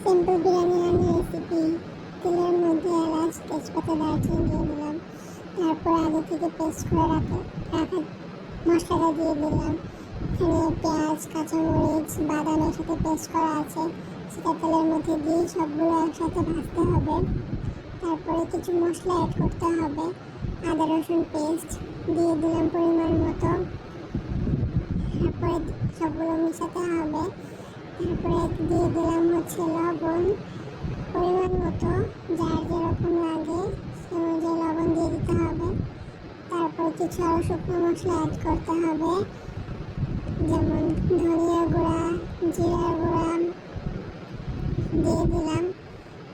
Simple biryani রান্নার recipe. তেলের মধ্যে এলাচ, তেজপাতা, দারচিনি দিয়ে দিলাম। তারপর আগে থেকে পেস্ট করে রাখা মশলাটা দিয়ে দিলাম। এখানে পেঁয়াজ, কাঁচামরিচ, বাদামের সাথে পেস্ট করা আছে, সেটা তেলের মধ্যে দিয়ে সবগুলো একসাথে ভাজতে হবে। তারপরে কিছু মশলা অ্যাড করতে হবে। আদা রসুন পেস্ট দিয়ে দিলাম পরিমাণ মতো। তারপরে সবগুলো মিশাতে হবে। তারপরে দিয়ে দিলাম লবণ পরিমাণ মতো, যার যেরকম লাগে সে অনুযায়ী লবণ দিয়ে দিতে হবে। তারপর কিছু আরও শুকনো মশলা অ্যাড করতে হবে, যেমন ধনিয়া গুঁড়া, জিরা গুঁড়া দিয়ে দিলাম।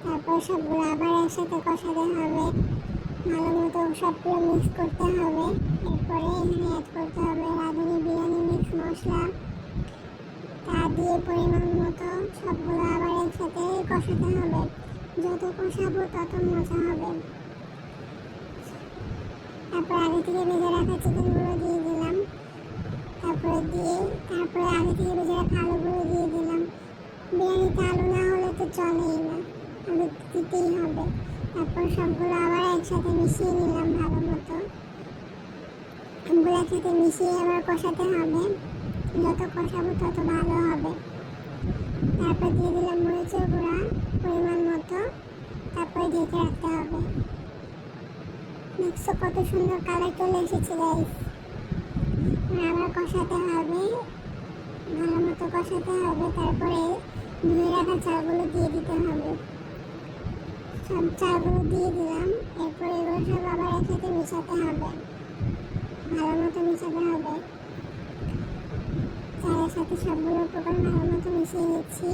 তারপর সবগুলো আবার একসাথে কষাতে হবে, ভালো মতো সবগুলো মিক্স করতে হবে। এরপরে এখানে অ্যাড করতে হবে রাঁধুনি বিরিয়ানি মিক্স মশলা, তা দিয়ে পরিমাণ মতো সবগুলো আবার একসাথে কষাতে হবে। যত কষাবো তত মজা হবে। তারপর আগে থেকে ভেজে রাখা চিকেনগুলো দিয়ে দিলাম। তারপরে আগে থেকে ভেজে রাখা আলুগুলো দিয়ে দিলাম। বিরিয়ানিতে আলু না হলে তো চলেই না, আলু দিতেই হবে। তারপর সবগুলো আবার একসাথে মিশিয়ে নিলাম ভালো মতো। সবগুলো একসাথে মিশিয়ে আবার কষাতে হবে, যত কষাবো তত ভালো হবে। তারপর দিয়ে দিলাম মরিচের গুঁড়া পরিমাণ মতো। তারপরে ঢেকে রাখতে হবে। দেখছো কত সুন্দর কালার চলে এসেছে গাইস। আবার কষাতে হবে, ভালো মতো কষাতে হবে। তারপরে ধুয়ে রাখা চালগুলো দিয়ে দিতে হবে। সব চালগুলো দিয়ে দিলাম। এরপরে এগুলো সব আবার একসাথে মিশাতে হবে, ভালো মতো মিশাতে হবে। চালের সাথে সবগুলো উপকরণ ভালো মতো মিশিয়ে নিচ্ছি।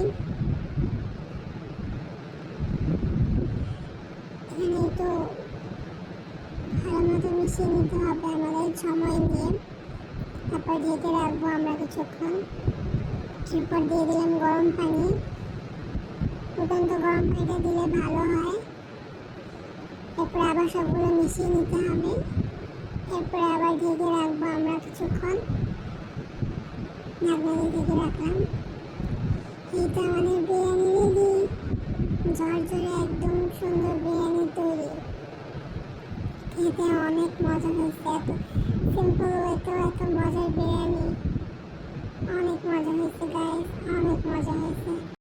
এখানে একটু ভালো মতো মিশিয়ে নিতে হবে আমাদের সময় নিয়ে। তারপর ঢেকে রাখবো আমরা কিছুক্ষণ। এরপর দিয়ে দিলাম গরম পানি। ফুটন্ত গরম পানিটা দিলে ভালো হয়। এরপর আবার সবগুলো মিশিয়ে নিতে হবে। এরপরে আবার ঢেকে রাখবো আমরা কিছুক্ষণ। ঢাকনা দিয়ে ঢেকে রাখলাম। এই তো আমাদের বিরিয়ানি রেডি। ঝরঝরে একদম সুন্দর বিরিয়ানি তৈরি। খেতে অনেক মজা হয়েছে। এত সিম্পল এত মজার বিরিয়ানি, অনেক মজা হয়েছে গাইস, অনেক মজা হয়েছে।